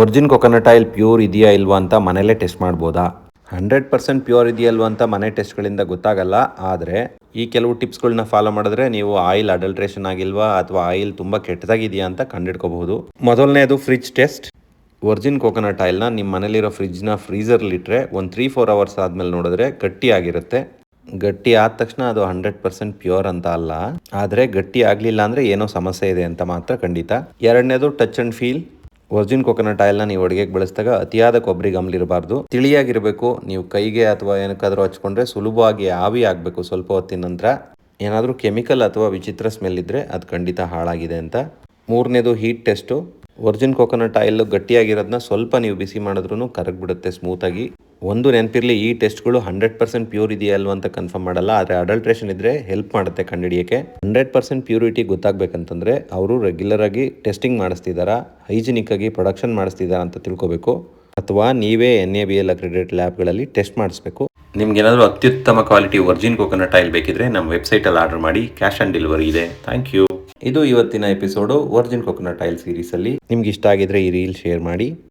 Origin coconut oil pure ಇದೆಯಾ ಇಲ್ವಾ ಅಂತ ಮನೇಲೇ ಟೆಸ್ಟ್ ಮಾಡ್ಬೋದಾ? 100% ಪ್ಯೂರ್ ಇದೆಯಲ್ವಾ ಅಂತ ಮನೆ ಟೆಸ್ಟ್ಗಳಿಂದ ಗೊತ್ತಾಗಲ್ಲ. ಆದರೆ ಈ ಕೆಲವು ಟಿಪ್ಸ್ಗಳನ್ನ ಫಾಲೋ ಮಾಡಿದ್ರೆ ನೀವು ಆಯಿಲ್ ಅಡಲ್ಟ್ರೇಷನ್ ಆಗಿಲ್ವಾ ಅಥವಾ ಆಯಿಲ್ ತುಂಬ ಕೆಟ್ಟದಾಗಿದೆಯಾ ಅಂತ ಕಂಡಿಡ್ಕೋಬಹುದು. ಮೊದಲನೇದು ಫ್ರಿಡ್ಜ್ ಟೆಸ್ಟ್. ಒರಿಜಿನ್ ಕೊಕೊನಟ್ ಆಯಿಲ್ನ ನಿಮ್ಮ ಮನೇಲಿರೋ ಫ್ರಿಡ್ಜ್ನ ಫ್ರೀಸರ್ಲಿಟ್ಟರೆ ಒಂದು 3-4 ಅವರ್ಸ್ ಆದಮೇಲೆ ನೋಡಿದ್ರೆ ಗಟ್ಟಿಯಾಗಿರುತ್ತೆ. ಗಟ್ಟಿ ಆದ ತಕ್ಷಣ ಅದು 100% ಪ್ಯೂರ್ ಅಂತ ಅಲ್ಲ, ಆದರೆ ಗಟ್ಟಿ ಆಗಲಿಲ್ಲ ಅಂದರೆ ಏನೋ ಸಮಸ್ಯೆ ಇದೆ ಅಂತ ಮಾತ್ರ ಖಂಡಿತ. ಎರಡನೇದು touch and feel. Origin coconut ಆಯಿಲ್ನ ನೀವು ಅಡುಗೆಗೆ ಬಳಸಿದಾಗ ಅತಿಯಾದ ಕೊಬ್ಬರಿ ಗಮ್ಲಿರಬಾರ್ದು, ತಿಳಿಯಾಗಿರಬೇಕು. ನೀವು ಕೈಗೆ ಅಥವಾ ಏನಕ್ಕಾದರೂ ಹಚ್ಕೊಂಡ್ರೆ ಸುಲಭವಾಗಿ ಆವಿ ಆಗಬೇಕು ಸ್ವಲ್ಪ ಹೊತ್ತಿನ ನಂತರ. ಏನಾದರೂ ಕೆಮಿಕಲ್ ಅಥವಾ ವಿಚಿತ್ರ ಸ್ಮೆಲ್ ಇದ್ದರೆ ಅದು ಖಂಡಿತ ಹಾಳಾಗಿದೆ ಅಂತ. ಮೂರನೇದು heat test. Origin coconut oil ಗಟ್ಟಿಯಾಗಿರೋದನ್ನ ಸ್ವಲ್ಪ ನೀವು ಬಿಸಿ ಮಾಡಿದ್ರೂ ಕರಗಿಬಿಡುತ್ತೆ ಸ್ಮೂತಾಗಿ. ಒಂದು ನೆನಪಿರಲಿ, ಈ ಟೆಸ್ಟ್ಗಳು 100% ಪ್ಯೂರ್ ಇದೆಯಾ ಅಲ್ವಾ ಅಂತ ಕನ್ಫರ್ಮ್ ಮಾಡಲ್ಲ, ಆದರೆ ಅಡಲ್ಟ್ರೇಷನ್ ಇದ್ದರೆ ಹೆಲ್ಪ್ ಮಾಡುತ್ತೆ ಕಂಡುಹಿಡಿಯೋಕ್ಕೆ. 100% ಪ್ಯೂರಿಟಿ ಗೊತ್ತಾಗಬೇಕಂತಂದರೆ ಅವರು ರೆಗ್ಯುಲರ್ ಆಗಿ ಟೆಸ್ಟಿಂಗ್ ಮಾಡಿಸ್ತಿದ್ದಾರಾ, ಹೈಜಿನಿಕ್ ಆಗಿ ಪ್ರೊಡಕ್ಷನ್ ಮಾಡಿಸ್ತಿದ್ದಾರಾ ಅಂತ ತಿಳ್ಕೋಬೇಕು. ಅಥವಾ ನೀವೇ NABL ಅಕ್ರೆಡಿಟೆಡ್ ಲ್ಯಾಬ್ಗಳಲ್ಲಿ ಟೆಸ್ಟ್ ಮಾಡಿಸ್ಬೇಕು. ನಿಮ್ಗೇನಾದರೂ ಅತ್ಯುತ್ತಮ ಕ್ವಾಲಿಟಿ ಒರಿಜಿನ್ ಕೊಕೊನಟ್ ಆಯಿಲ್ ಬೇಕಿದ್ರೆ ನಮ್ಮ ವೆಬ್ಸೈಟಲ್ಲಿ ಆರ್ಡರ್ ಮಾಡಿ, ಕ್ಯಾಶ್ ಆನ್ ಡೆಲಿವರಿ ಇದೆ. Thank you. ಇದು ಇವತ್ತಿನ ಎಪಿಸೋಡು ಒರಿಜಿನ್ ಕೊಕೊನಟ್ ಆಯಿಲ್ ಸೀರೀಸಲ್ಲಿ. ನಿಮ್ಗೆ ಇಷ್ಟ ಆಗಿದ್ರೆ ಈ ರೀಲ್ ಶೇರ್ ಮಾಡಿ.